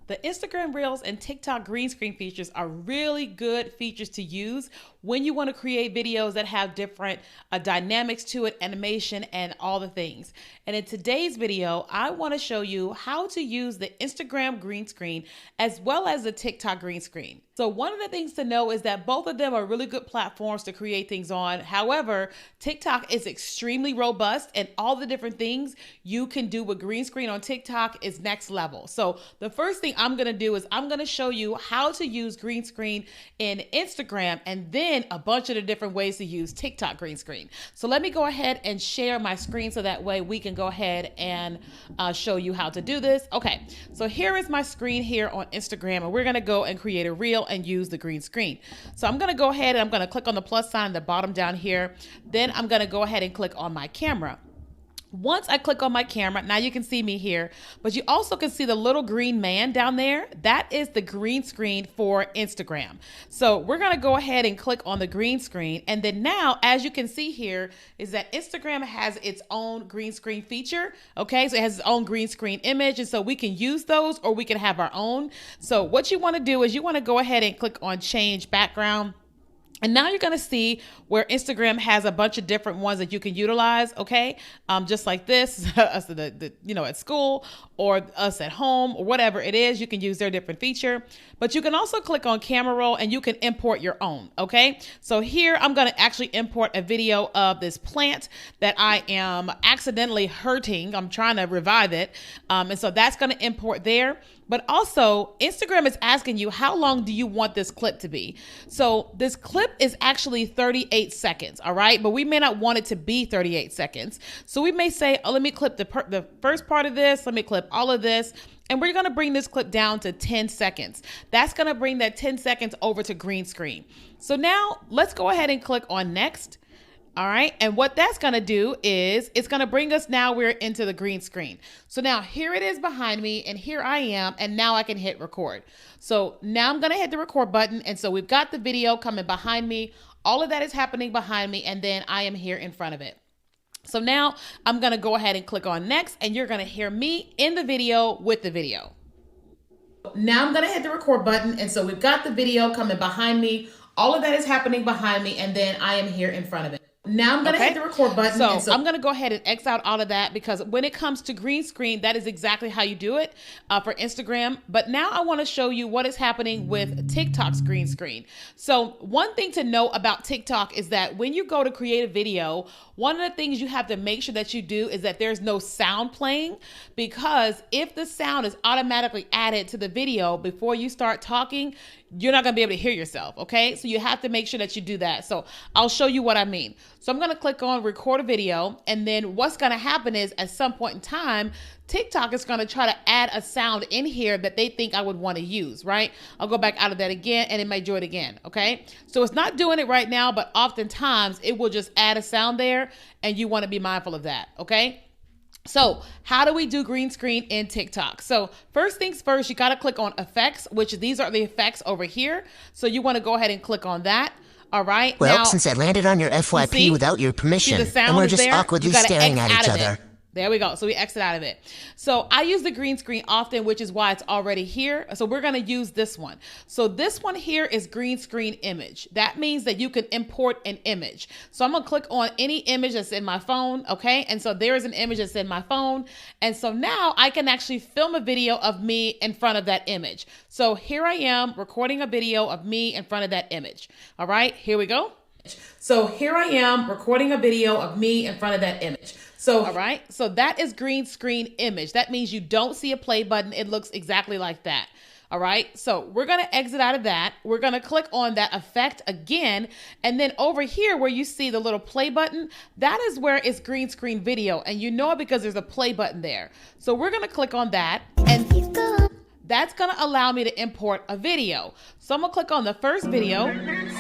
The Instagram Reels and TikTok green screen features are really good features to use when you want to create videos that have different dynamics to it, animation, and all the things. And in today's video, I want to show you how to use the Instagram green screen as well as the TikTok green screen. So one of the things to know is that both of them are really good platforms to create things on. However, TikTok is extremely robust, and all the different things you can do with green screen on TikTok is next level. So the first thing I'm going to do is I'm going to show you how to use green screen in Instagram, and then a bunch of the different ways to use TikTok green screen. So let me go ahead and share my screen so that way we can go ahead and show you how to do this. Okay, so here is my screen here on Instagram, and we're going to go and create a reel and use the green screen. So I'm going to go ahead and I'm going to click on the plus sign at the bottom down here. Then I'm going to go ahead and click on my camera. Once I click on my camera, now you can see me here, but you also can see the little green man down there. That is the green screen for Instagram. So we're going to go ahead and click on the green screen. And then now, as you can see here, is that Instagram has its own green screen feature. Okay, so it has its own green screen image. And so we can use those or we can have our own. So what you want to do is you want to go ahead and click on change background. And now you're going to see where Instagram has a bunch of different ones that you can utilize, okay? Just like this, us at school or us at home or whatever it is, you can use their different feature. But you can also click on camera roll and you can import your own, okay? So here I'm going to actually import a video of this plant that I am accidentally hurting. I'm trying to revive it. And so that's going to import there. But also, Instagram is asking you, how long do you want this clip to be? So this clip is actually 38 seconds, all right? But we may not want it to be 38 seconds. So we may say, oh, let me clip the first part of this. Let me clip all of this. And we're going to bring this clip down to 10 seconds. That's going to bring that 10 seconds over to green screen. So now let's go ahead and click on next. All right. And what that's going to do is it's going to bring us now we're into the green screen. So now here it is behind me and here I am. And now I can hit record. So now I'm going to hit the record button. And so we've got the video coming behind me. All of that is happening behind me. And then I am here in front of it. So now I'm going to go ahead and click on next, and you're going to hear me in the video with the video. Now I'm going to hit the record button. And so we've got the video coming behind me. All of that is happening behind me. And then I am here in front of it. Now I'm going to hit the record button. So I'm going to go ahead and X out all of that because when it comes to green screen, that is exactly how you do it for Instagram. But now I want to show you what is happening with TikTok's green screen. So one thing to know about TikTok is that when you go to create a video, one of the things you have to make sure that you do is that there's no sound playing, because if the sound is automatically added to the video before you start talking, you're not going to be able to hear yourself. Okay. So you have to make sure that you do that. So I'll show you what I mean. So I'm going to click on record a video. And then what's going to happen is at some point in time, TikTok is going to try to add a sound in here that they think I would want to use, right? I'll go back out of that again and it may do it again. Okay. So it's not doing it right now, but oftentimes it will just add a sound there and you want to be mindful of that. Okay. So how do we do green screen in TikTok? So first things first, you got to click on effects, which these are the effects over here. So you want to go ahead and click on that. All right. Well, now, since I landed on your FYP without your permission, and we're just awkwardly staring at each other. There we go. So we exit out of it. So I use the green screen often, which is why it's already here. So we're going to use this one. So this one here is green screen image. That means that you can import an image. So I'm going to click on any image that's in my phone. Okay. And so there is an image that's in my phone. And so now I can actually film a video of me in front of that image. So here I am recording a video of me in front of that image. All right, here we go. So here I am recording a video of me in front of that image. So, all right. So that is green screen image. That means you don't see a play button. It looks exactly like that. All right. So we're going to exit out of that. We're going to click on that effect again. And then over here where you see the little play button, that is where it's green screen video. And you know it because there's a play button there. So we're going to click on that. And that's going to allow me to import a video. So I'm going to click on the first video.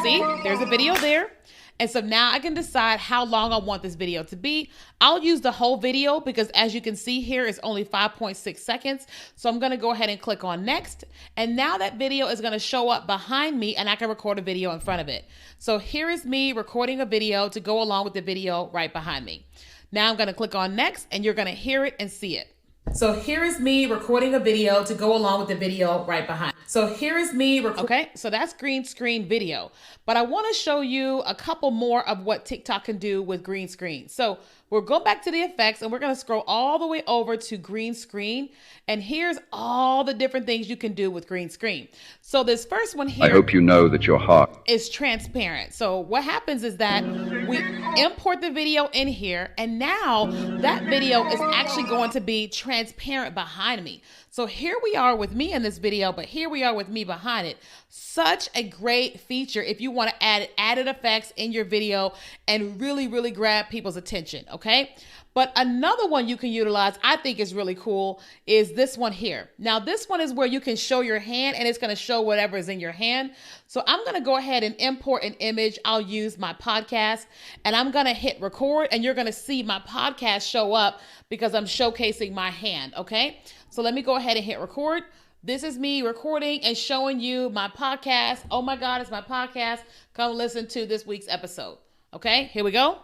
See, there's a video there. And so now I can decide how long I want this video to be. I'll use the whole video because as you can see here, it's only 5.6 seconds. So I'm going to go ahead and click on next. And now that video is going to show up behind me and I can record a video in front of it. So here is me recording a video to go along with the video right behind me. Now I'm going to click on next and you're going to hear it and see it. So here is me recording a video to go along with the video right behind. So here is me. Okay, so that's green screen video. But I want to show you a couple more of what TikTok can do with green screen. So we'll go back to the effects and we're going to scroll all the way over to green screen. And here's all the different things you can do with green screen. So this first one here. I hope you know that your heart is transparent. So what happens is that we import the video in here, and now that video is actually going to be transparent behind me. So here we are with me in this video, but here we are with me behind it. Such a great feature if you want to add added effects in your video and really, really grab people's attention, okay? But another one you can utilize, I think is really cool, is this one here. Now, this one is where you can show your hand and it's going to show whatever is in your hand. So I'm going to go ahead and import an image. I'll use my podcast and I'm going to hit record and you're going to see my podcast show up because I'm showcasing my hand, okay? So let me go ahead and hit record. This is me recording and showing you my podcast. Oh my God, it's my podcast. Come listen to this week's episode. Okay, here we go.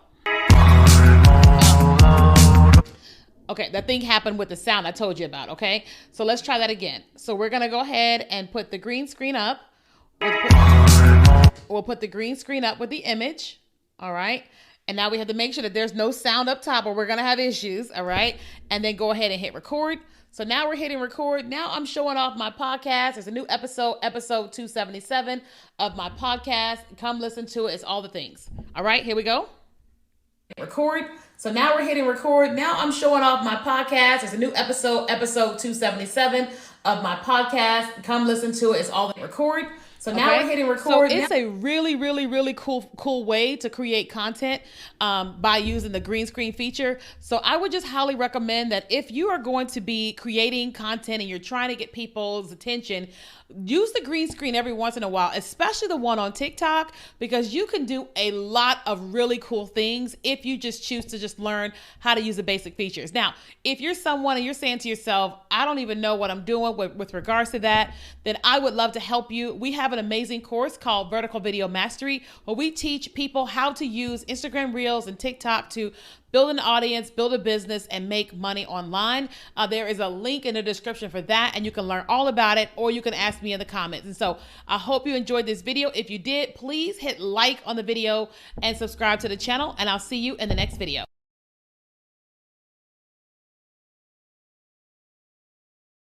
Okay, that thing happened with the sound I told you about, okay? So let's try that again. So we're going to go ahead and put the green screen up. We'll put the green screen up with the image, all right? And now we have to make sure that there's no sound up top or we're going to have issues, all right? And then go ahead and hit record. So now we're hitting record. Now I'm showing off my podcast. There's a new episode 277 of my podcast. Come listen to it. It's all the things. All right, here we go. Record. So now we're hitting record. Now I'm showing off my podcast. There's a new episode 277 of my podcast. Come listen to it. It's all the record. So now we're hitting record. So it's a really, really, really cool way to create content by using the green screen feature. So I would just highly recommend that if you are going to be creating content and you're trying to get people's attention, use the green screen every once in a while, especially the one on TikTok, because you can do a lot of really cool things if you just choose to just learn how to use the basic features. Now, if you're someone and you're saying to yourself, I don't even know what I'm doing with regards to that, then I would love to help you. We have an amazing course called Vertical Video Mastery, where we teach people how to use Instagram Reels and TikTok to build an audience, build a business, and make money online. There is a link in the description for that, and you can learn all about it, or you can ask me in the comments. And so I hope you enjoyed this video. If you did, please hit like on the video and subscribe to the channel, and I'll see you in the next video.